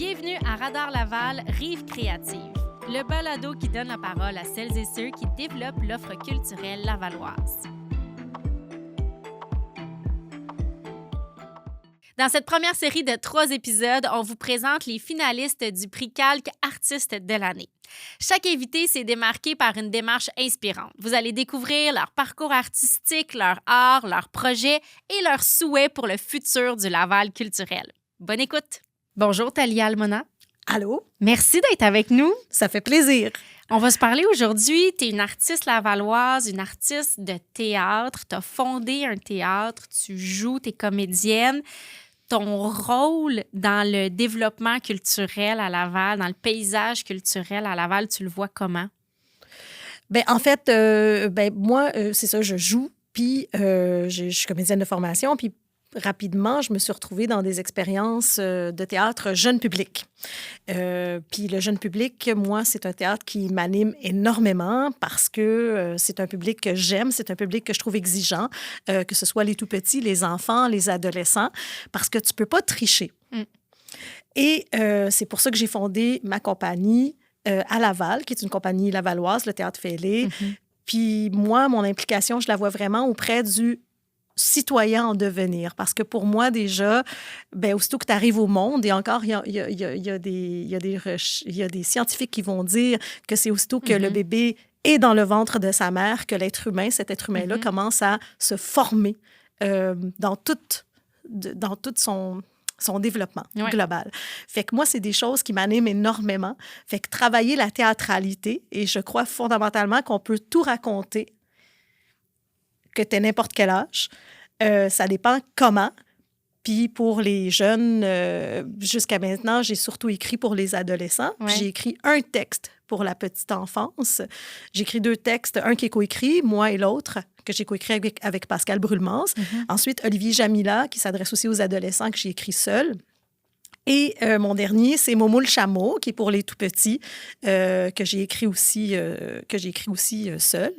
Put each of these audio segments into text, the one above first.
Bienvenue à Radar Laval, Rive créative, le balado qui donne la parole à celles et ceux qui développent l'offre culturelle lavalloise. Dans cette première série de 3 épisodes, on vous présente les finalistes du prix Calque Artiste de l'année. Chaque invité s'est démarqué par une démarche inspirante. Vous allez découvrir leur parcours artistique, leur art, leurs projets et leurs souhaits pour le futur du Laval culturel. Bonne écoute! Bonjour Thalia Almona. Allô? Merci d'être avec nous. Ça fait plaisir. On va se parler aujourd'hui. Tu es une artiste lavalloise, une artiste de théâtre. Tu as fondé un théâtre, tu joues, tu es comédienne. Ton rôle dans le développement culturel à Laval, dans le paysage culturel à Laval, tu le vois comment? Bien, en fait, moi, c'est ça, je joue, puis je suis comédienne de formation, puis rapidement, je me suis retrouvée dans des expériences de théâtre jeune public. Puis le jeune public, moi, c'est un théâtre qui m'anime énormément parce que c'est un public que j'aime, c'est un public que je trouve exigeant, que ce soit les tout-petits, les enfants, les adolescents, parce que tu peux pas tricher. Et c'est pour ça que j'ai fondé ma compagnie à Laval, qui est une compagnie lavalloise, le Théâtre Fêlé. Puis moi, mon implication, je la vois vraiment auprès du citoyen en devenir. Parce que pour moi, déjà, bien, aussitôt que tu arrives au monde, et encore, il y a des scientifiques qui vont dire que c'est aussitôt que le bébé est dans le ventre de sa mère que l'être humain, cet être humain-là, commence à se former dans tout son développement global. Fait que moi, c'est des choses qui m'animent énormément. Fait que travailler la théâtralité, et je crois fondamentalement qu'on peut tout raconter, que tu aies n'importe quel âge. Ça dépend comment. Puis pour les jeunes, jusqu'à maintenant, j'ai surtout écrit pour les adolescents. Puis j'ai écrit un texte pour la petite enfance. J'ai écrit 2 textes, un qui est coécrit, moi et l'autre, que j'ai coécrit avec Pascal Brulmans. Ensuite, Olivier Jamila, qui s'adresse aussi aux adolescents, que j'ai écrit seul. Et mon dernier, c'est Momo le chameau, qui est pour les tout-petits, que j'ai écrit aussi seul.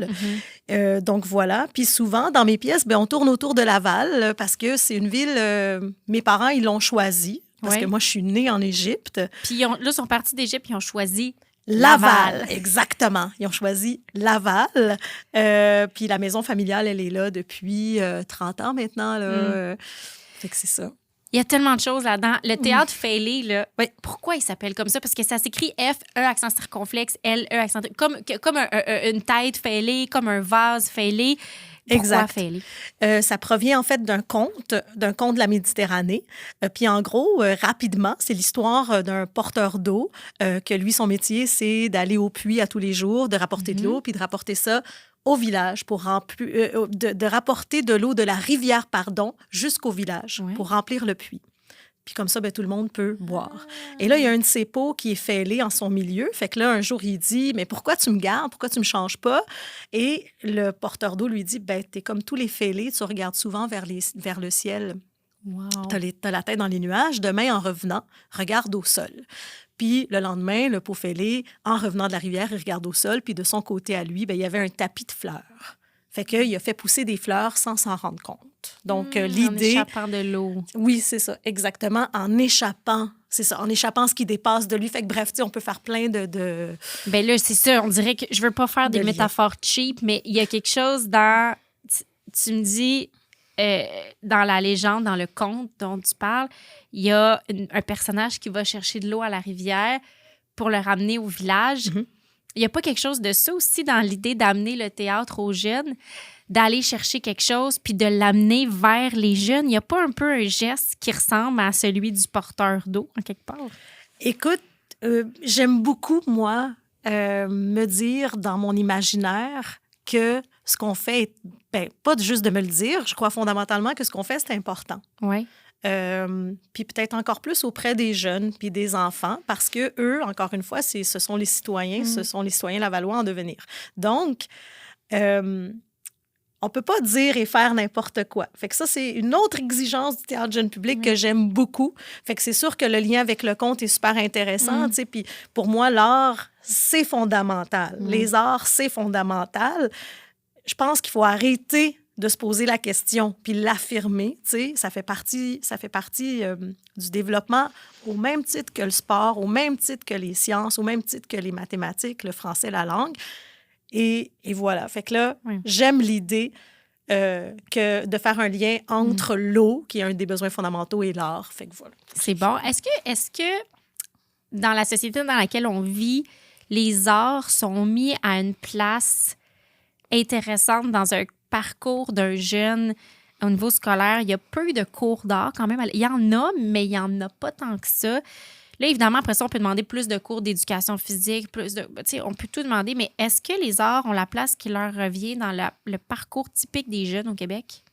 Donc voilà. Puis souvent, dans mes pièces, on tourne autour de Laval parce que c'est une ville, mes parents, ils l'ont choisie. Parce que moi, je suis née en Égypte. Puis là, ils sont partis d'Égypte, ils ont choisi Laval, exactement. Ils ont choisi Laval. Puis la maison familiale, elle est là depuis 30 ans maintenant. Là. Fait que c'est ça. Il y a tellement de choses là-dedans. Le théâtre Fêlé, là, pourquoi il s'appelle comme ça? Parce que ça s'écrit F-E accent circonflexe, L-E accent... Comme une tête fêlée, comme un vase fêlé. Pourquoi Fêlé? Ça provient en fait d'un conte de la Méditerranée. Puis en gros, rapidement, c'est l'histoire d'un porteur d'eau que lui, son métier, c'est d'aller au puits à tous les jours, de rapporter de l'eau, puis de rapporter ça au village pour de rapporter de l'eau de la rivière, jusqu'au village pour remplir le puits. Puis comme ça, tout le monde peut boire. Et là, il y a un de ses pots qui est fêlé en son milieu. Fait que là, un jour, il dit « Mais pourquoi tu me gardes? Pourquoi tu me changes pas? » Et le porteur d'eau lui dit « T'es comme tous les fêlés, tu regardes souvent vers le ciel. Wow. T'as la tête dans les nuages. Demain, en revenant, regarde au sol. » Puis le lendemain, le pot fêlé, en revenant de la rivière, il regarde au sol. Puis de son côté à lui, il y avait un tapis de fleurs. Fait qu'il a fait pousser des fleurs sans s'en rendre compte. Donc, l'idée... En échappant de l'eau. Oui, c'est ça, exactement. En échappant ce qui dépasse de lui. Fait que bref, on peut faire plein de... Bien là, c'est ça. On dirait que je veux pas faire des métaphores cheap, mais il y a quelque chose dans... Tu me dis... dans la légende, dans le conte dont tu parles, il y a un personnage qui va chercher de l'eau à la rivière pour le ramener au village. Il n'y a pas quelque chose de ça aussi dans l'idée d'amener le théâtre aux jeunes, d'aller chercher quelque chose puis de l'amener vers les jeunes? Il n'y a pas un peu un geste qui ressemble à celui du porteur d'eau, en quelque part? Écoute, j'aime beaucoup, moi, me dire dans mon imaginaire que ce qu'on fait, pas juste de me le dire, je crois fondamentalement que ce qu'on fait, c'est important. Oui. Puis peut-être encore plus auprès des jeunes puis des enfants, parce que eux, encore une fois, ce sont les citoyens, ce sont les citoyens lavallois en devenir. Donc, on peut pas dire et faire n'importe quoi. Fait que ça, c'est une autre exigence du théâtre jeune public que j'aime beaucoup. Fait que c'est sûr que le lien avec le conte est super intéressant, tu sais. Puis pour moi, l'art, c'est fondamental. Les arts, c'est fondamental. Je pense qu'il faut arrêter de se poser la question, puis l'affirmer, tu sais, ça fait partie du développement au même titre que le sport, au même titre que les sciences, au même titre que les mathématiques, le français, la langue. Et voilà. Fait que là, j'aime l'idée que de faire un lien entre l'eau, qui est un des besoins fondamentaux, et l'art. Fait que voilà. C'est bon. Est-ce que dans la société dans laquelle on vit, les arts sont mis à une place intéressante dans un parcours d'un jeune au niveau scolaire? Il y a peu de cours d'art quand même. Il y en a, mais il n'y en a pas tant que ça. Là, évidemment, après ça, on peut demander plus de cours d'éducation physique, on peut tout demander, mais est-ce que les arts ont la place qui leur revient dans le parcours typique des jeunes au Québec?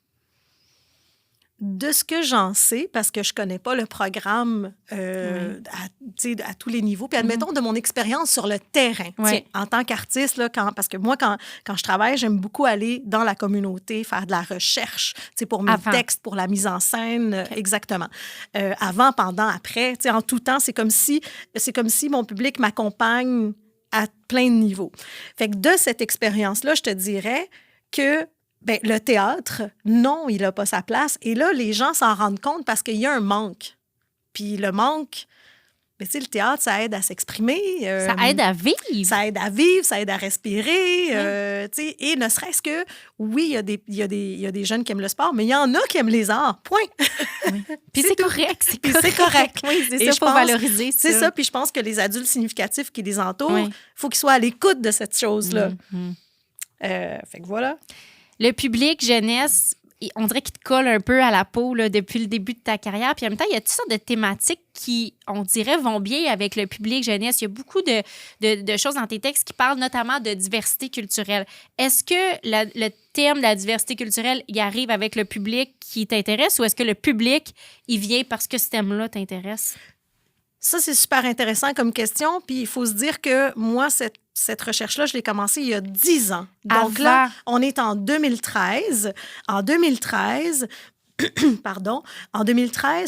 De ce que j'en sais, parce que je connais pas le programme à tous les niveaux, puis admettons de mon expérience sur le terrain, en tant qu'artiste, là, parce que moi, quand je travaille, j'aime beaucoup aller dans la communauté, faire de la recherche pour mes textes, pour la mise en scène, exactement. Avant, pendant, après, en tout temps, c'est comme si mon public m'accompagne à plein de niveaux. Fait que de cette expérience-là, je te dirais que le théâtre, non, il n'a pas sa place. Et là, les gens s'en rendent compte parce qu'il y a un manque. Puis le manque, le théâtre, ça aide à s'exprimer. Ça aide à vivre. Ça aide à vivre, ça aide à respirer. Et ne serait-ce que, oui, il y a des jeunes qui aiment le sport, mais il y en a qui aiment les arts. Point. Oui. Puis c'est correct. C'est correct. Oui, c'est ça, il faut valoriser ça. C'est ça, puis je pense que les adultes significatifs qui les entourent, il faut qu'ils soient à l'écoute de cette chose-là. Fait que voilà. Le public jeunesse, on dirait qu'il te colle un peu à la peau là, depuis le début de ta carrière. Puis en même temps, il y a toutes sortes de thématiques qui, on dirait, vont bien avec le public jeunesse. Il y a beaucoup de choses dans tes textes qui parlent notamment de diversité culturelle. Est-ce que le thème de la diversité culturelle, il arrive avec le public qui t'intéresse ou est-ce que le public, il vient parce que ce thème-là t'intéresse? Ça, c'est super intéressant comme question. Puis il faut se dire que moi, cette recherche-là, je l'ai commencée il y a 10 ans. Donc là, on est en 2013. En 2013,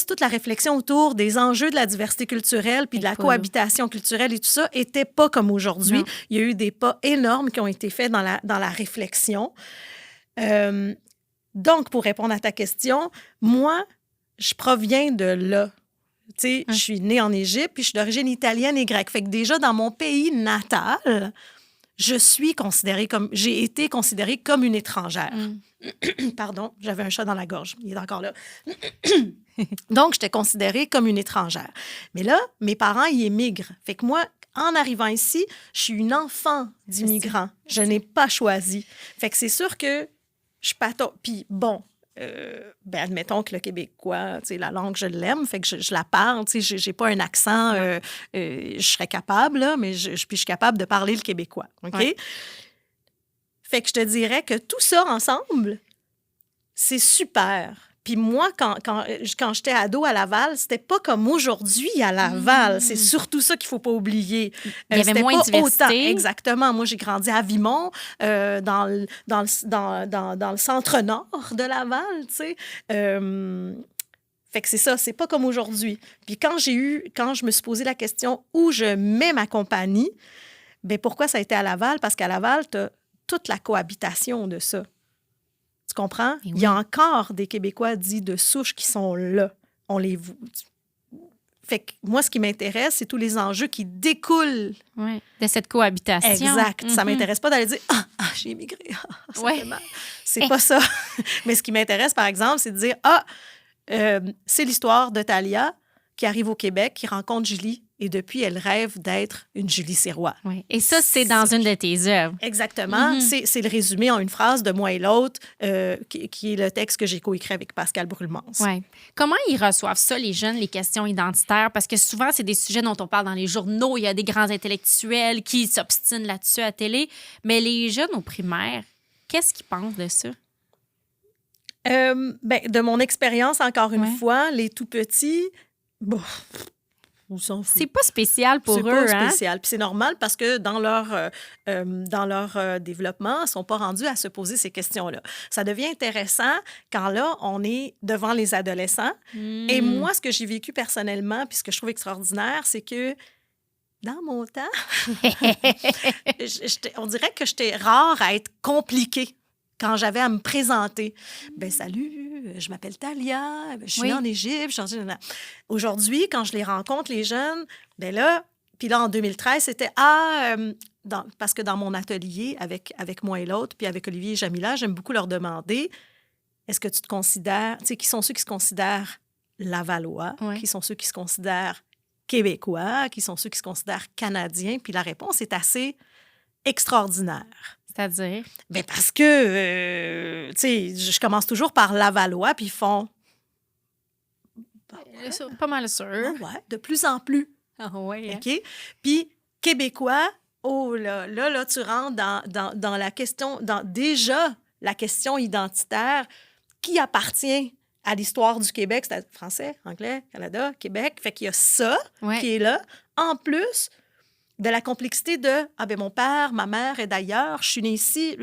toute la réflexion autour des enjeux de la diversité culturelle puis de la cohabitation culturelle et tout ça n'était pas comme aujourd'hui. Non. Il y a eu des pas énormes qui ont été faits dans la réflexion. Donc, pour répondre à ta question, moi, je proviens de là. Tu sais, je suis née en Égypte, puis je suis d'origine italienne et grecque. Fait que déjà, dans mon pays natal, j'ai été considérée comme une étrangère. Pardon, j'avais un chat dans la gorge. Il est encore là. Donc, j'étais considérée comme une étrangère. Mais là, mes parents, ils émigrent. Fait que moi, en arrivant ici, je suis une enfant d'immigrants. Je n'ai pas choisi. Fait que c'est sûr que je patauge. Puis bon... admettons que le québécois, la langue, je l'aime, fait que je la parle, j'ai pas un accent, je serais capable, là, mais je suis capable de parler le québécois, OK? Ouais. Fait que je te dirais que tout ça ensemble, c'est super. Puis moi, quand j'étais ado à Laval, c'était pas comme aujourd'hui à Laval. C'est surtout ça qu'il faut pas oublier. Il y avait moins de diversité. Autant. Exactement. Moi, j'ai grandi à Vimont, dans le centre-nord de Laval, tu sais. Fait que c'est ça, c'est pas comme aujourd'hui. Puis quand je me suis posé la question où je mets ma compagnie, bien pourquoi ça a été à Laval? Parce qu'à Laval, tu as toute la cohabitation de ça. Tu comprends? Oui. Il y a encore des Québécois dits de souche qui sont là. On les voit. Fait que moi, ce qui m'intéresse, c'est tous les enjeux qui découlent de cette cohabitation. Exact. Ça m'intéresse pas d'aller dire « Ah, j'ai immigré. Ça fait mal. » C'est pas ça. Mais ce qui m'intéresse, par exemple, c'est de dire « Ah, c'est l'histoire de Thalia qui arrive au Québec, qui rencontre Julie. Et depuis, elle rêve d'être une Julie Sirois. » Oui. Et ça, c'est dans une de tes œuvres. Exactement. C'est le résumé en une phrase de Moi et l'autre, qui est le texte que j'ai coécrit avec Pascal Brulmans. Oui. Comment ils reçoivent ça, les jeunes, les questions identitaires? Parce que souvent, c'est des sujets dont on parle dans les journaux. Il y a des grands intellectuels qui s'obstinent là-dessus à la télé. Mais les jeunes au primaire, qu'est-ce qu'ils pensent de ça? De mon expérience, encore une fois, les tout-petits... Bon... C'est pas spécial pour eux. C'est pas spécial. Puis c'est normal parce que dans leur développement, ils ne sont pas rendus à se poser ces questions-là. Ça devient intéressant quand là, on est devant les adolescents. Et moi, ce que j'ai vécu personnellement, puis ce que je trouve extraordinaire, c'est que dans mon temps, on dirait que j'étais rare à être compliquée quand j'avais à me présenter, ben salut, je m'appelle Talia, je suis née en Égypte. Aujourd'hui, quand je les rencontre, les jeunes, ben là, puis là, en 2013, c'était parce que dans mon atelier, avec moi et l'autre, puis avec Olivier et Jamila, j'aime beaucoup leur demander, est-ce que tu te considères, tu sais, qui sont ceux qui se considèrent Lavallois, qui sont ceux qui se considèrent Québécois, qui sont ceux qui se considèrent Canadiens, puis la réponse est assez extraordinaire. C'est-à-dire? Bien, parce que, tu sais, je commence toujours par Lavallois, puis ils font... Pas mal sûr. Ouais, de plus en plus. Ah ouais. OK? Puis Québécois, oh là, tu rentres dans la question, déjà la question identitaire, qui appartient à l'histoire du Québec, c'est français, anglais, Canada, Québec. Fait qu'il y a ça qui est là. En plus de la complexité de « Ah, ben mon père, ma mère est d'ailleurs, je suis née ici. »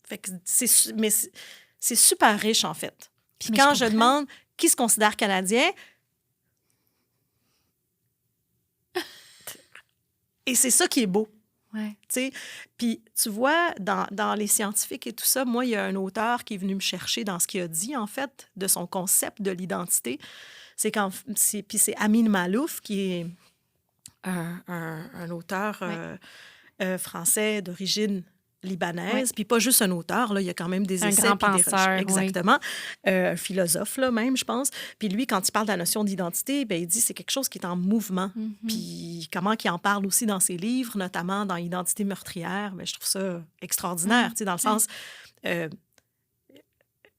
Fait que c'est super riche, en fait. Puis quand je demande qui se considère Canadien, et c'est ça qui est beau. Puis, tu vois, dans les scientifiques et tout ça, moi, il y a un auteur qui est venu me chercher dans ce qu'il a dit, en fait, de son concept de l'identité. Puis c'est Amin Maalouf, qui est un auteur français d'origine libanaise, puis pas juste un auteur, là, il y a quand même des essais. Un grand penseur, exactement. Un philosophe, là, même, je pense. Puis lui, quand il parle de la notion d'identité, bien, il dit que c'est quelque chose qui est en mouvement. Puis comment il en parle aussi dans ses livres, notamment dans Identité meurtrière, bien, je trouve ça extraordinaire, tu sais, dans le sens...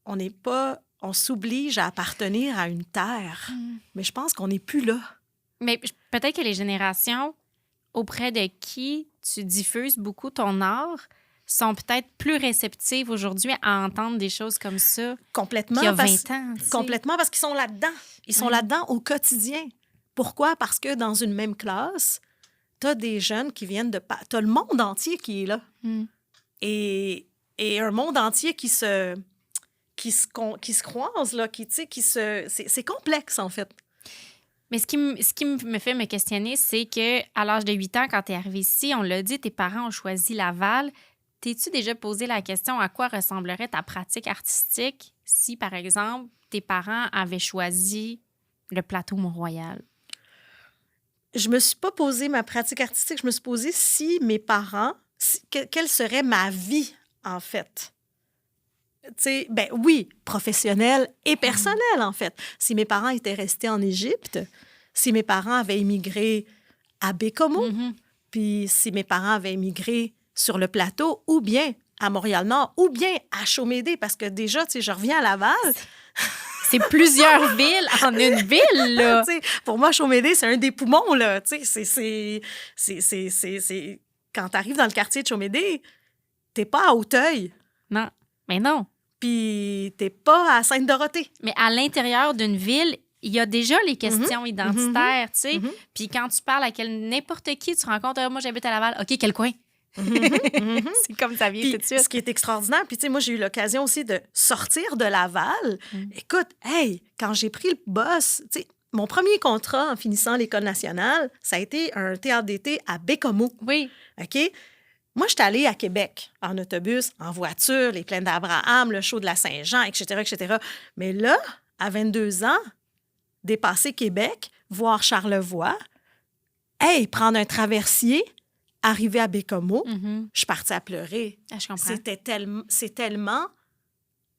on s'oblige à appartenir à une terre, mais je pense qu'on n'est plus là. Mais peut-être que les générations auprès de qui tu diffuses beaucoup ton art sont peut-être plus réceptives aujourd'hui à entendre des choses comme ça complètement, qu'il y a 20 ans. Complètement, parce qu'ils sont là-dedans. Ils sont là-dedans au quotidien. Pourquoi? Parce que dans une même classe, tu as des jeunes qui viennent de... Tu as le monde entier qui est là. Et un monde entier qui se croise, là, c'est complexe, en fait. Mais ce qui me fait me questionner, c'est qu'à l'âge de 8 ans, quand tu es arrivé ici, on l'a dit, tes parents ont choisi Laval. T'es-tu déjà posé la question à quoi ressemblerait ta pratique artistique si, par exemple, tes parents avaient choisi le plateau Mont-Royal? Je me suis pas posé ma pratique artistique. Je me suis posé si mes parents... quelle serait ma vie, en fait? Tu sais, ben oui, professionnelle et personnelle, en fait. Si mes parents étaient restés en Égypte, si mes parents avaient immigré à Bécomo, puis si mes parents avaient immigré sur le plateau, ou bien à Montréal-Nord, ou bien à Chaumédé, parce que déjà, tu sais, je reviens à Laval. C'est plusieurs villes en une ville, là. Pour moi, Chaumédé, c'est un des poumons, là. Tu sais, c'est... Quand tu arrives dans le quartier de Chaumédé, t'es pas à Auteuil. Non, mais non. Puis t'es pas à Sainte-Dorothée. Mais à l'intérieur d'une ville, il y a déjà les questions identitaires, tu sais. Puis quand tu parles à n'importe qui, tu rencontres « moi, j'habite à Laval. OK, quel coin? » C'est comme ça vient tout de suite. Ce qui est extraordinaire, puis tu sais, moi, j'ai eu l'occasion aussi de sortir de Laval. Écoute, quand j'ai pris le boss, tu sais, mon premier contrat en finissant l'École nationale, ça a été un théâtre d'été à Bécomo. Oui. OK? Moi, je suis allée à Québec en autobus, en voiture, les plaines d'Abraham, le show de la Saint-Jean, etc., etc. Mais là, à 22 ans, dépasser Québec, voir Charlevoix, prendre un traversier, arriver à Bécomo, je suis partie à pleurer. Ah, je comprends. C'est tellement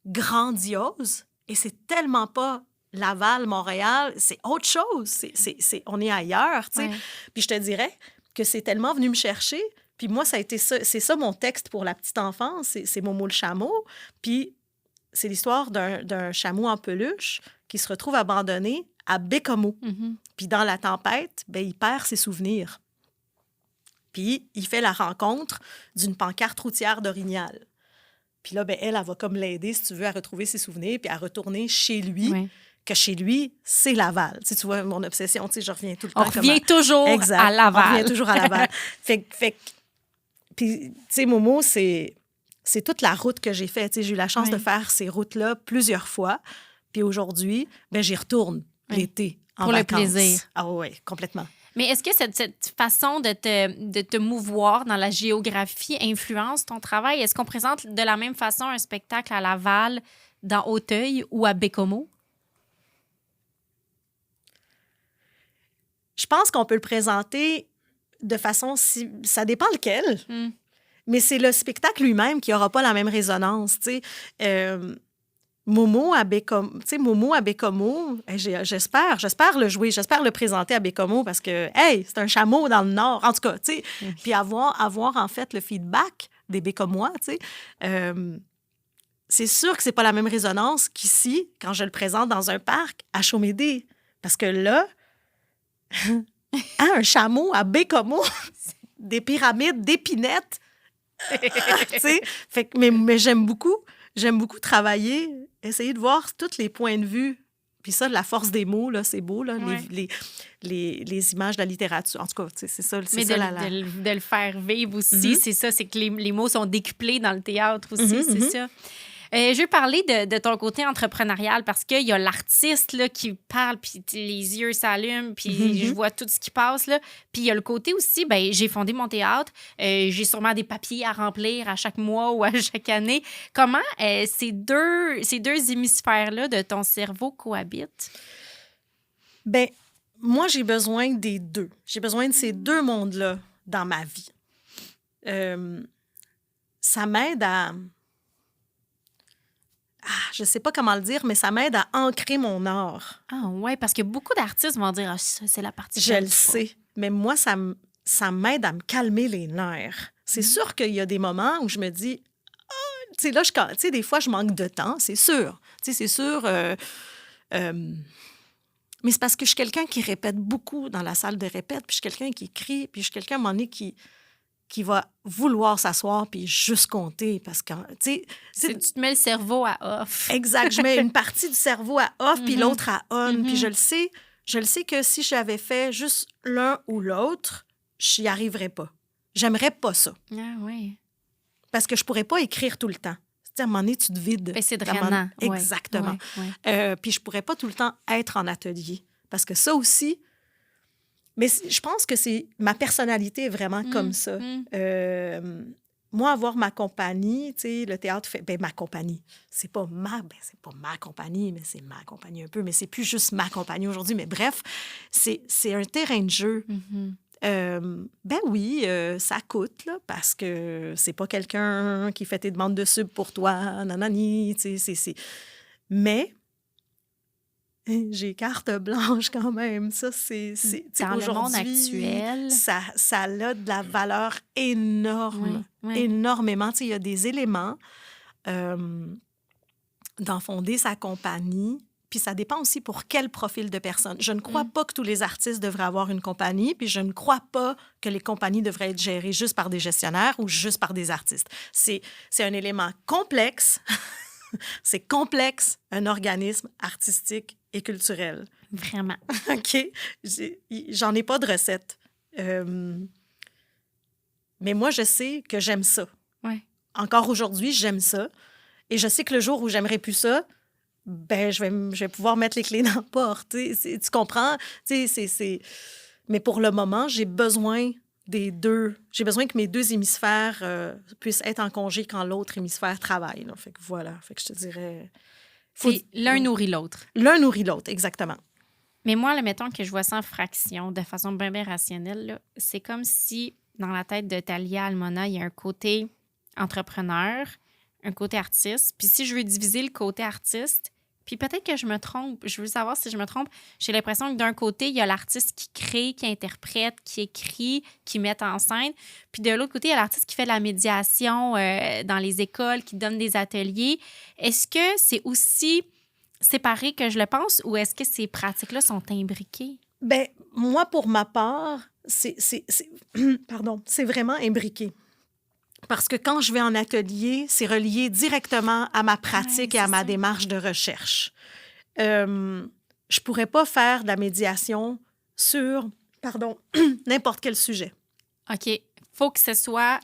grandiose et c'est tellement pas Laval, Montréal, c'est autre chose. On est ailleurs, tu sais. Ouais. Puis je te dirais que c'est tellement venu me chercher. Puis moi, ça a été ça. C'est ça mon texte pour la petite enfance. C'est Momo le chameau. Puis c'est l'histoire d'un chameau en peluche qui se retrouve abandonné à Bécomo. Puis dans la tempête, ben, il perd ses souvenirs. Puis il fait la rencontre d'une pancarte routière d'Orignal. Puis là, ben, elle va comme l'aider, si tu veux, à retrouver ses souvenirs puis à retourner chez lui. Oui. Que chez lui, c'est Laval. Tu sais, tu vois, mon obsession, tu sais, je reviens tout le temps. On revient toujours à Laval. On revient toujours à Laval. Puis, tu sais, Momo, c'est toute la route que j'ai faite. Tu sais, j'ai eu la chance de faire ces routes-là plusieurs fois. Puis aujourd'hui, ben, j'y retourne l'été en pour vacances. Le plaisir. Ah oui, complètement. Mais est-ce que cette façon de te mouvoir dans la géographie influence ton travail? Est-ce qu'on présente de la même façon un spectacle à Laval, dans Auteuil ou à Bécomo? Je pense qu'on peut le présenter de façon... Ça dépend lequel, mais c'est le spectacle lui-même qui n'aura pas la même résonance. Momo à Bécomo, j'espère le jouer, j'espère le présenter à Bécomo parce que, hey, c'est un chameau dans le Nord, en tout cas, tu sais. Puis avoir en fait le feedback des Bécomois, tu sais. C'est sûr que c'est pas la même résonance qu'ici, quand je le présente dans un parc à Chaumédé. Parce que là, un chameau à Bécomo, des pyramides d'épinettes, tu sais. Mais j'aime beaucoup travailler, essayer de voir tous les points de vue. Puis ça, la force des mots, là, c'est beau, là, les images de la littérature. En tout cas, c'est ça. Mais de le faire vivre aussi, c'est ça, c'est que les mots sont décuplés dans le théâtre aussi, c'est ça. Je veux parler de ton côté entrepreneurial parce qu'il y a l'artiste là, qui parle, puis les yeux s'allument, puis je vois tout ce qui passe. Là. Puis il y a le côté aussi, ben j'ai fondé mon théâtre, j'ai sûrement des papiers à remplir à chaque mois ou à chaque année. Comment ces deux hémisphères-là de ton cerveau cohabitent? Ben moi, j'ai besoin des deux. J'ai besoin de ces deux mondes-là dans ma vie. Ça m'aide à... je sais pas comment le dire, mais ça m'aide à ancrer mon art. Ah ouais, parce que beaucoup d'artistes vont dire ça, c'est la partie je le sais, mais moi, ça m'aide à me calmer les nerfs. C'est sûr qu'il y a des moments où je me dis, tu sais, là, des fois, je manque de temps, c'est sûr. Tu sais, c'est sûr. Mais c'est parce que je suis quelqu'un qui répète beaucoup dans la salle de répète, puis je suis quelqu'un qui écrit, puis je suis quelqu'un, à un moment donné, qui va vouloir s'asseoir puis juste compter parce que, tu sais... Tu te mets le cerveau à off. Exact. Je mets une partie du cerveau à off puis l'autre à on. Puis je le sais que si j'avais fait juste l'un ou l'autre, je n'y arriverais pas. J'aimerais pas ça. Ah oui. Parce que je pourrais pas écrire tout le temps. À un moment donné, tu te vides. Ben, c'est drainant. Exactement. Ouais. Puis je pourrais pas tout le temps être en atelier. Parce que ça aussi... Mais je pense que ma personnalité est vraiment comme ça. Moi, avoir ma compagnie, tu sais, le théâtre fait... Ben, ma compagnie. C'est pas ma compagnie, mais c'est ma compagnie un peu. Mais c'est plus juste ma compagnie aujourd'hui. Mais bref, c'est un terrain de jeu. Ben oui, ça coûte, là, parce que c'est pas quelqu'un qui fait tes demandes de sub pour toi, nanani, tu sais, c'est... Mais... j'ai carte blanche quand même. Ça, c'est dans le monde actuel. Ça a de la valeur énorme. Énormément. Tu sais, il y a des éléments d'en fonder sa compagnie. Puis ça dépend aussi pour quel profil de personne. Je ne crois pas que tous les artistes devraient avoir une compagnie, puis je ne crois pas que les compagnies devraient être gérées juste par des gestionnaires ou juste par des artistes. C'est un élément complexe. C'est complexe, un organisme artistique et culturel. Vraiment. OK? J'en ai pas de recette. Mais moi, je sais que j'aime ça. Ouais. Encore aujourd'hui, j'aime ça. Et je sais que le jour où j'aimerais plus ça, ben je vais pouvoir mettre les clés dans la porte. Tu comprends? Mais pour le moment, j'ai besoin des deux. J'ai besoin que mes deux hémisphères puissent être en congé quand l'autre hémisphère travaille. Là. Fait que voilà. Fait que je te dirais... L'un nourrit l'autre. L'un nourrit l'autre, exactement. Mais moi, là, mettons que je vois ça en fraction, de façon bien, bien rationnelle, là, c'est comme si, dans la tête de Thalia Almona, il y a un côté entrepreneur, un côté artiste. Puis si je veux diviser le côté artiste, puis peut-être que je me trompe, je veux savoir si je me trompe, j'ai l'impression que d'un côté, il y a l'artiste qui crée, qui interprète, qui écrit, qui met en scène. Puis de l'autre côté, il y a l'artiste qui fait de la médiation dans les écoles, qui donne des ateliers. Est-ce que c'est aussi séparé que je le pense ou est-ce que ces pratiques-là sont imbriquées? Bien, moi, pour ma part, c'est vraiment imbriqué. Parce que quand je vais en atelier, c'est relié directement à ma pratique et à ma démarche de recherche. Je pourrais pas faire de la médiation sur, n'importe quel sujet. OK. Faut que ce soit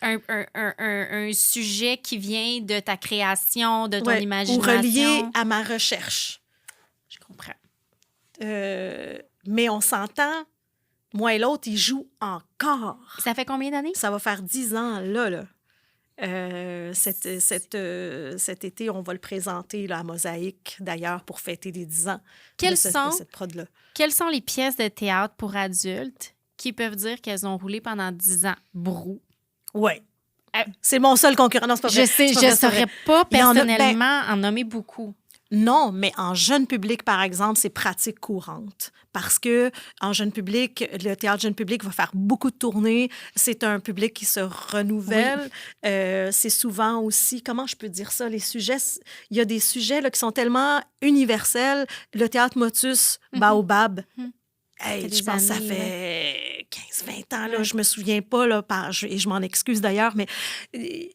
un sujet qui vient de ta création, de ton imagination. Ou relié à ma recherche. Je comprends. Mais on s'entend Moi et l'autre, ils jouent encore. Ça fait combien d'années? Ça va faire 10 ans, là. Cet été, on va le présenter là, à Mosaïque, d'ailleurs, pour fêter les 10 ans de cette prod-là. Quelles sont les pièces de théâtre pour adultes qui peuvent dire qu'elles ont roulé pendant 10 ans? Brou. Oui. C'est mon seul concurrent. Non, c'est pas vrai. Je sais, je ne saurais pas personnellement en nommer beaucoup. Non, mais en jeune public, par exemple, c'est pratique courante. Parce que en jeune public, le théâtre jeune public va faire beaucoup de tournées. C'est un public qui se renouvelle. Oui. C'est souvent aussi, comment je peux dire ça, les sujets, il y a des sujets là, qui sont tellement universels. Le théâtre Motus, Baobab, hey, je pense que ça fait 15-20 ans, là, je me souviens pas, là, et je m'en excuse d'ailleurs, mais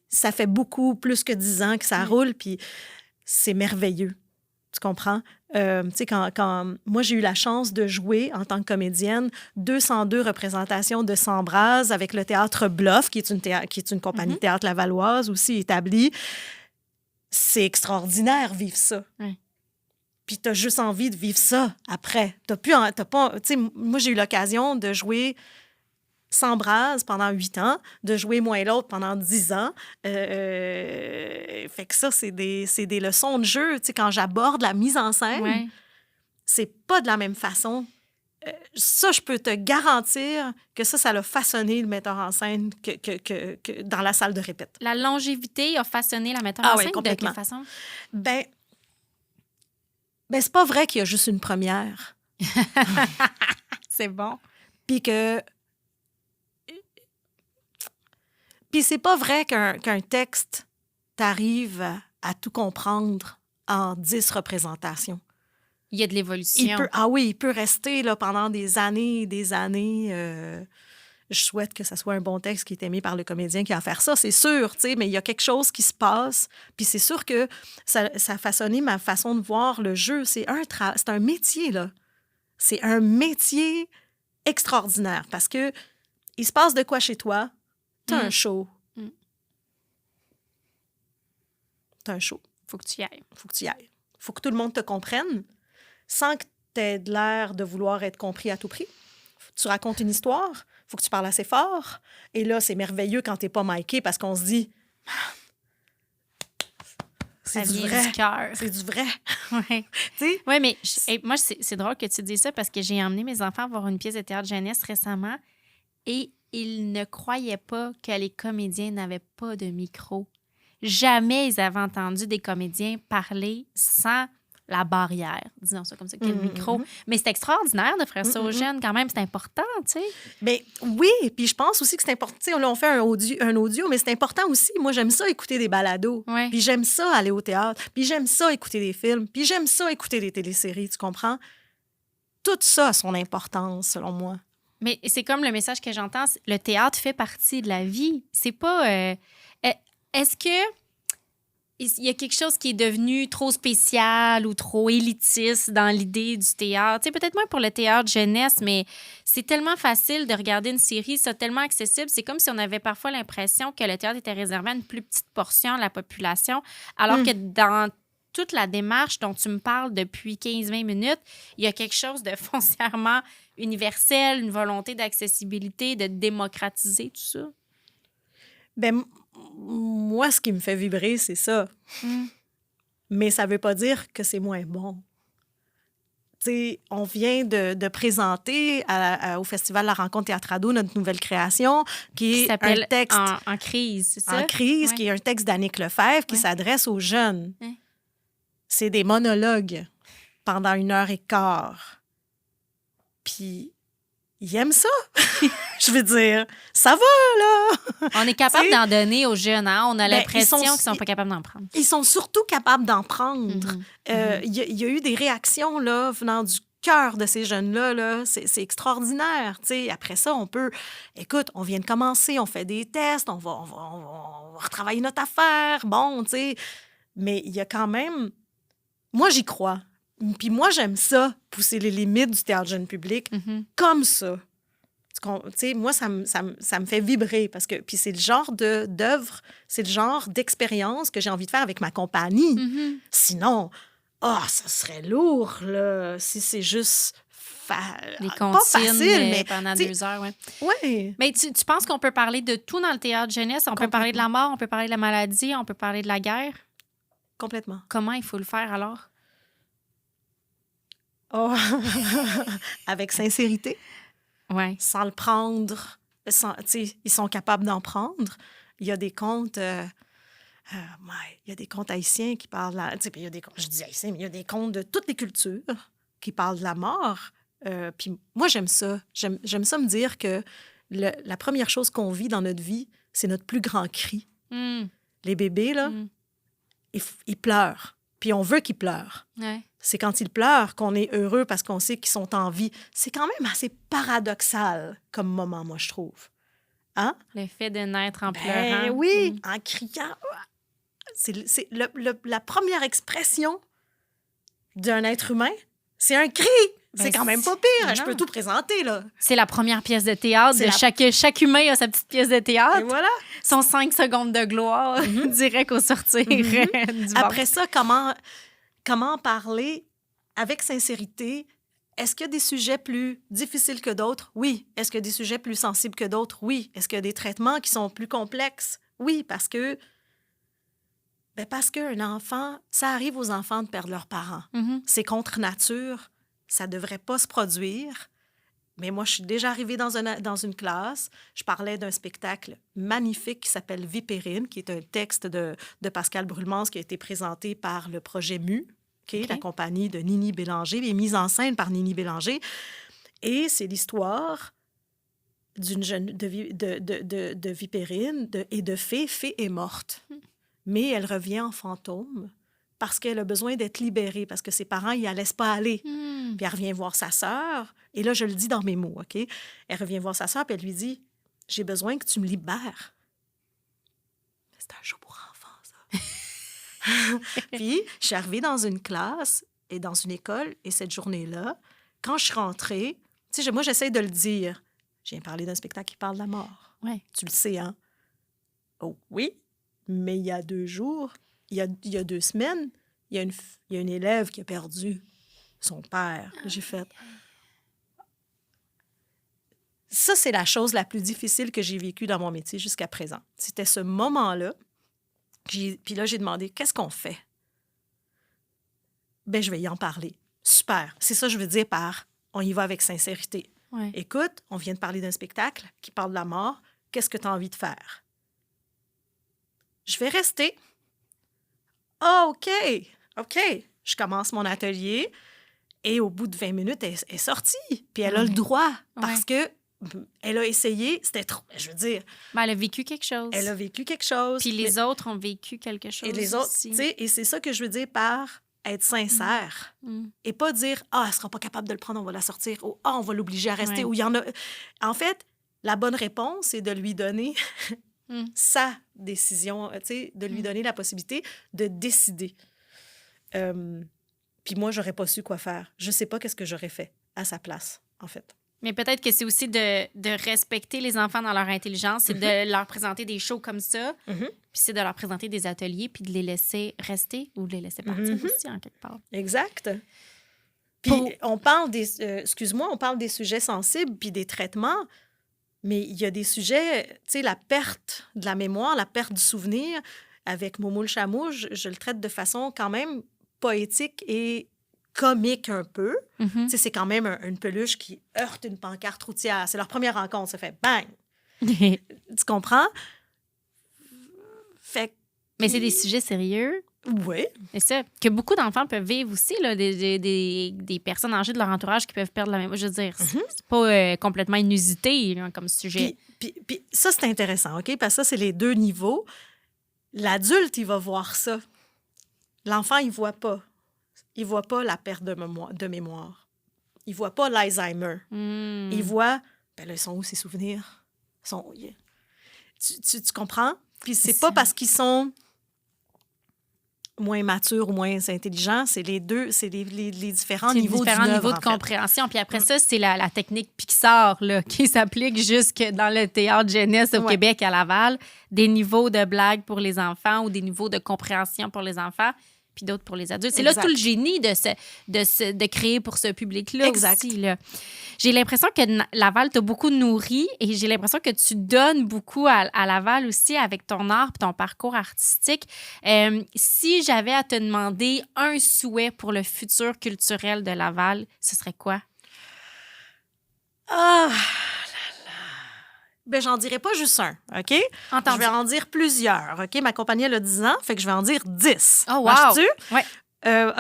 ça fait beaucoup plus que 10 ans que ça roule, puis c'est merveilleux. Tu comprends? Tu sais, quand moi, j'ai eu la chance de jouer en tant que comédienne 202 représentations de Sambraze avec le Théâtre Bluff, qui est une compagnie de théâtre lavalloise aussi établie. C'est extraordinaire, vivre ça. Puis t'as juste envie de vivre ça après. T'as pas... Tu sais, moi, j'ai eu l'occasion de jouer Sambraze pendant 8 ans, de jouer moi et l'autre pendant 10 ans. Fait que ça, c'est des leçons de jeu. Tu sais, quand j'aborde la mise en scène, c'est pas de la même façon. Ça, je peux te garantir que ça l'a façonné le metteur en scène que dans la salle de répète. La longévité a façonné la metteur en scène? De quelle façon? Ben, c'est pas vrai qu'il y a juste une première. C'est bon. Puis c'est pas vrai qu'un texte t'arrive à tout comprendre en 10 représentations. Il y a de l'évolution. Il peut rester là, pendant des années et des années. Je souhaite que ça soit un bon texte qui est aimé par le comédien qui a à faire ça, c'est sûr, tu sais, mais il y a quelque chose qui se passe. Puis c'est sûr que ça a façonné ma façon de voir le jeu. C'est un métier, là. C'est un métier extraordinaire parce que il se passe de quoi chez toi? T'as un show. T'as un show. Faut que tu y ailles. Faut que tout le monde te comprenne sans que t'aies de l'air de vouloir être compris à tout prix. Tu racontes une histoire, faut que tu parles assez fort. Et là, c'est merveilleux quand t'es pas micé parce qu'on se dit... C'est du vrai. C'est du vrai. Oui. Oui, mais moi, c'est drôle que tu dises ça parce que j'ai emmené mes enfants voir une pièce de théâtre jeunesse récemment et ils ne croyaient pas que les comédiens n'avaient pas de micro. Jamais ils avaient entendu des comédiens parler sans la barrière, disons ça comme ça, qu'il y a le micro. Mais c'est extraordinaire de faire ça aux jeunes quand même, c'est important, tu sais. Bien, oui, puis je pense aussi que c'est important. Tu sais, là, on fait un audio, mais c'est important aussi. Moi, j'aime ça écouter des balados, puis j'aime ça aller au théâtre, puis j'aime ça écouter des films, puis j'aime ça écouter des téléséries, tu comprends? Tout ça a son importance, selon moi. Mais c'est comme le message que j'entends, le théâtre fait partie de la vie. C'est pas... est-ce que il y a quelque chose qui est devenu trop spécial ou trop élitiste dans l'idée du théâtre? Tu sais, peut-être moins pour le théâtre jeunesse, mais c'est tellement facile de regarder une série, c'est tellement accessible. C'est comme si on avait parfois l'impression que le théâtre était réservé à une plus petite portion de la population, alors que dans toute la démarche dont tu me parles depuis 15-20 minutes, il y a quelque chose de foncièrement universel, une volonté d'accessibilité, de démocratiser tout ça. Ben moi, ce qui me fait vibrer, c'est ça. Mais ça veut pas dire que c'est moins bon. Tu sais, on vient de présenter au Festival La Rencontre Théâtrado notre nouvelle création, qui est un texte... En crise, c'est ça? En crise, qui est un texte d'Annick Lefebvre qui s'adresse aux jeunes. C'est des monologues pendant 1h15. Puis, ils aiment ça. Je veux dire, ça va, là. On est capable d'en donner aux jeunes, hein? On a l'impression qu'ils sont pas capables d'en prendre. Ils sont surtout capables d'en prendre. Il y a eu des réactions, là, venant du cœur de ces jeunes-là, là. C'est extraordinaire, tu sais. Après ça, on peut... Écoute, on vient de commencer, on fait des tests, on va retravailler notre affaire, bon, tu sais. Mais il y a quand même... Moi, j'y crois. Puis moi, j'aime ça, pousser les limites du théâtre jeune public comme ça. Tu sais, moi, ça me fait vibrer parce que... Puis c'est le genre d'œuvre, c'est le genre d'expérience que j'ai envie de faire avec ma compagnie. Sinon, ça serait lourd, là, si c'est juste Des pas comptines facile, mais pendant tu sais, 2 heures, ouais. ouais, Mais tu penses qu'on peut parler de tout dans le théâtre jeunesse? On peut parler de la mort, on peut parler de la maladie, on peut parler de la guerre. complètement. Comment il faut le faire alors? Oh. Avec sincérité, Ouais. sans le prendre, tu sais, ils sont capables d'en prendre. Il y a des contes, il y a des contes haïtiens qui parlent, tu sais, puis il y a des contes, je dis haïtiens, mais il y a des contes de toutes les cultures qui parlent de la mort. Puis moi, j'aime ça. J'aime ça me dire que la première chose qu'on vit dans notre vie, c'est notre plus grand cri. Mm. Les bébés, là, Mm. ils pleurent. Puis on veut qu'ils pleurent. Ouais. C'est quand ils pleurent qu'on est heureux parce qu'on sait qu'ils sont en vie. C'est quand même assez paradoxal comme moment, moi, je trouve. Hein? Le fait de naître en Ben pleurant. oui, Mm. en criant. C'est la première expression d'un être humain, c'est un cri. Ben, C'est quand même pas pire. non. Je peux tout présenter, là. C'est la première pièce de théâtre. C'est Chaque humain a sa petite pièce de Et théâtre. voilà. Son 5 secondes de gloire, direct au sortir du ventre. Après ça, comment parler avec sincérité? Est-ce qu'il y a des sujets plus difficiles que d'autres? Oui. Est-ce qu'il y a des sujets plus sensibles que d'autres? Oui. Est-ce qu'il y a des traitements qui sont plus complexes? Oui, parce qu'un enfant, ça arrive aux enfants de perdre leurs parents. Mhm. C'est contre nature. Ça ne devrait pas se produire. Mais moi, je suis déjà arrivée dans une classe. Je parlais d'un spectacle magnifique qui s'appelle Vipérine, qui est un texte de Pascal Brulmans qui a été présenté par le projet MU, OK. la compagnie de Nini Bélanger, et mise en scène par Nini Bélanger. Et c'est l'histoire d'une jeune de Vipérine et de fée. Fée est morte. Mais elle revient en fantôme parce qu'elle a besoin d'être libérée, parce que ses parents ne la laissent pas aller. Mm. Puis elle revient voir sa sœur. Et là, je le dis dans mes mots, OK? Elle revient voir sa sœur, puis elle lui dit, « J'ai besoin que tu me libères. » C'est un jeu pour enfants, ça. Puis, je suis arrivée dans une classe et dans une école, et cette journée-là, quand je suis rentrée, tu sais, moi, j'essaie de le dire. Je viens parler d'un spectacle qui parle de la mort. Ouais. Tu le sais, hein? Oh, oui. Mais il y a 2 jours, il y a 2 semaines, il y a une élève qui a perdu son père. J'ai fait... Ça, c'est la chose la plus difficile que j'ai vécue dans mon métier jusqu'à présent. C'était ce moment-là. Puis là, j'ai demandé, qu'est-ce qu'on fait? Ben, je vais y en parler. Super. C'est ça que je veux dire par on y va avec sincérité. Ouais. Écoute, on vient de parler d'un spectacle qui parle de la mort. Qu'est-ce que tu as envie de faire? Je vais rester. Ah, OK. OK. Je commence mon atelier et au bout de 20 minutes, elle est sortie. Puis elle a le droit parce que elle a essayé. C'était trop, je veux dire. Ben, elle a vécu quelque chose. Elle a vécu quelque chose. Puis les autres ont vécu quelque chose Et les autres, aussi. tu sais, et c'est ça que je veux dire par être sincère. Et pas dire, ah, elle sera pas capable de le prendre, on va la sortir. Ou, ah, on va l'obliger à rester. Ouais. Ou il y en a... En fait, la bonne réponse, c'est de lui donner sa décision, tu sais, de lui donner la possibilité de décider. Puis moi, j'aurais pas su quoi faire. Je sais pas qu'est-ce que j'aurais fait à sa place, en fait. Mais peut-être que c'est aussi de respecter les enfants dans leur intelligence, c'est de leur présenter des shows comme ça, puis c'est de leur présenter des ateliers, puis de les laisser rester ou de les laisser partir aussi, en quelque part. Exact. Puis on parle on parle des sujets sensibles puis des traitements, mais il y a des sujets, tu sais, la perte de la mémoire, la perte du souvenir. Avec Momo le chameau, je le traite de façon quand même poétique et comique un peu. Tu sais, c'est quand même une peluche qui heurte une pancarte routière. C'est leur première rencontre, ça fait bang! Tu comprends? Fait Mais c'est des sujets sérieux. oui. C'est ça. Que beaucoup d'enfants peuvent vivre aussi, là, des personnes âgées de leur entourage qui peuvent perdre la mémoire. Je veux dire, c'est pas complètement inusité là, comme sujet. Puis ça, c'est intéressant, OK? Parce que ça, c'est les 2 niveaux. L'adulte, il va voir ça. L'enfant, il voit pas. Il voit pas la perte de mémoire. Il voit pas l'Alzheimer. Il voit, ben là, ils sont où ces souvenirs? Tu comprends? Puis c'est pas parce qu'ils sont moins matures ou moins intelligents, c'est les deux, c'est les différents niveaux de compréhension. Puis après ça, c'est la technique Pixar là, qui s'applique jusque dans le théâtre jeunesse au Québec, à Laval. Des niveaux de blagues pour les enfants ou des niveaux de compréhension pour les enfants. puis d'autres pour les adultes. C'est là tout le génie de créer pour ce public-là aussi. Là. J'ai l'impression que Laval t'a beaucoup nourri et j'ai l'impression que tu donnes beaucoup à Laval aussi avec ton art et ton parcours artistique. Si j'avais à te demander un souhait pour le futur culturel de Laval, ce serait quoi? Ah là là. Ben, j'en dirais pas juste un, OK? Entendu. Je vais en dire plusieurs, OK? Ma compagnie, elle a 10 ans, fait que je vais en dire 10. Oh, wow! Marches-tu? Ouais.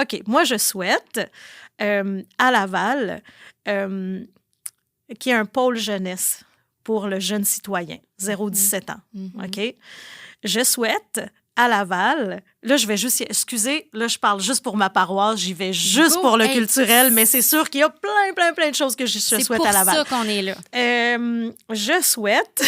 OK. Moi, je souhaite à Laval qu'il y ait un pôle jeunesse pour le jeune citoyen, 0-17 ans, OK? Je souhaite à Laval, là, je vais juste... Excusez, là, je parle juste pour ma paroisse, j'y vais juste pour le culturel, mais c'est sûr qu'il y a plein de choses que je souhaite à Laval. C'est pour ça qu'on est là. Je souhaite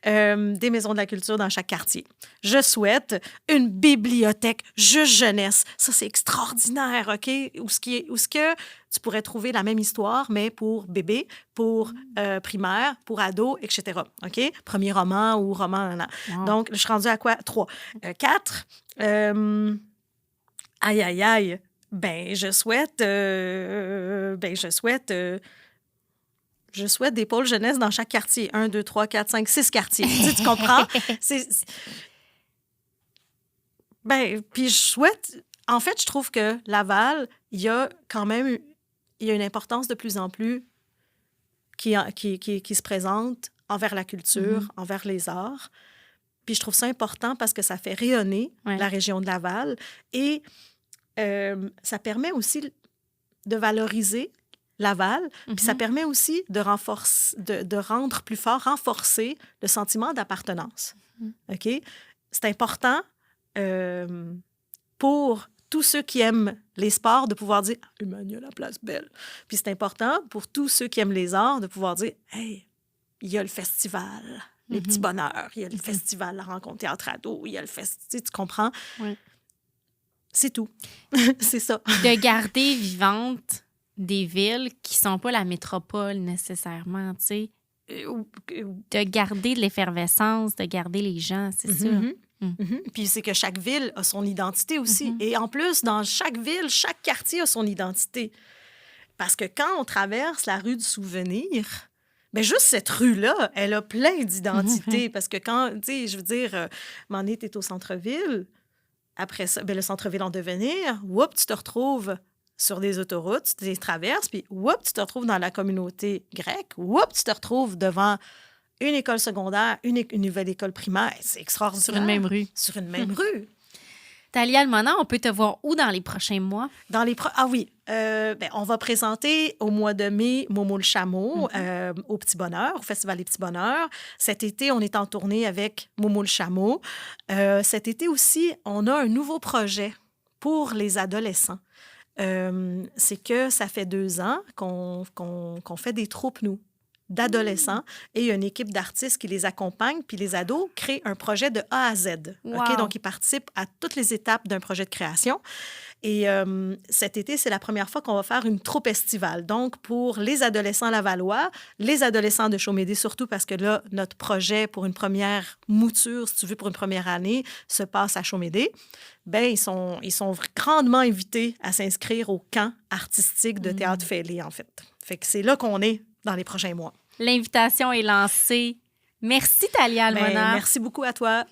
des maisons de la culture dans chaque quartier. Je souhaite une bibliothèque juste jeunesse. Ça, c'est extraordinaire, OK? Où ce que tu pourrais trouver la même histoire, mais pour bébé, pour primaire, pour ado, etc. OK? Premier roman ou roman... Wow. Donc, je suis rendue à quoi? 3. 4. Aïe. Ben, je souhaite des pôles jeunesse dans chaque quartier. 1, 2, 3, 4, 5, 6 quartiers. Tu comprends? Ben, puis je souhaite... En fait, je trouve que Laval, il y a quand même... Il y a une importance de plus en plus qui se présente envers la culture, envers les arts. Puis je trouve ça important parce que ça fait rayonner la région de Laval et ça permet aussi de valoriser Laval, puis ça permet aussi de rendre plus fort, renforcer le sentiment d'appartenance. OK? C'est important pour tous ceux qui aiment les sports de pouvoir dire « Emmanuel, la place belle ». Puis c'est important pour tous ceux qui aiment les arts de pouvoir dire « Hey, il y a le festival, les petits bonheurs, il y a le festival, la rencontre théâtre ado, il y a le festival, tu comprends? Oui. C'est tout. C'est ça. De garder vivantes des villes qui sont pas la métropole nécessairement, tu sais. De garder de l'effervescence, de garder les gens, c'est ça. Puis c'est que chaque ville a son identité aussi. Et en plus, dans chaque ville, chaque quartier a son identité. Parce que quand on traverse la rue du Souvenir, bien, juste cette rue-là, elle a plein d'identités. Parce que quand, tu sais, je veux dire, Mané, t'es au centre-ville. Après ça, bien, le centre-ville en devenir, tu te retrouves sur des autoroutes, tu les traverses, puis tu te retrouves dans la communauté grecque, tu te retrouves devant une école secondaire, une nouvelle école primaire. C'est extraordinaire. Sur une même rue. Sur une même rue. Thalia Almona, on peut te voir où dans les prochains mois? Ah oui, on va présenter au mois de mai Momo le Chameau au Petit Bonheur, au Festival des Petits Bonheurs. Cet été, on est en tournée avec Momo le Chameau. Cet été aussi, on a un nouveau projet pour les adolescents. C'est que ça fait 2 ans qu'on fait des troupes, nous, d'adolescents, et il y a une équipe d'artistes qui les accompagne, puis les ados créent un projet de A à Z. Wow. Okay? Donc, ils participent à toutes les étapes d'un projet de création. Et cet été, c'est la première fois qu'on va faire une troupe estivale. Donc, pour les adolescents lavallois, les adolescents de Chaumédé surtout, parce que là, notre projet pour une première mouture, si tu veux, pour une première année, se passe à Chaumédé. Bien, ils sont grandement invités à s'inscrire au camp artistique de Théâtre Fêlé, en fait. Fait que c'est là qu'on est dans les prochains mois. L'invitation est lancée. Merci, Thalia Almona. Merci beaucoup à toi.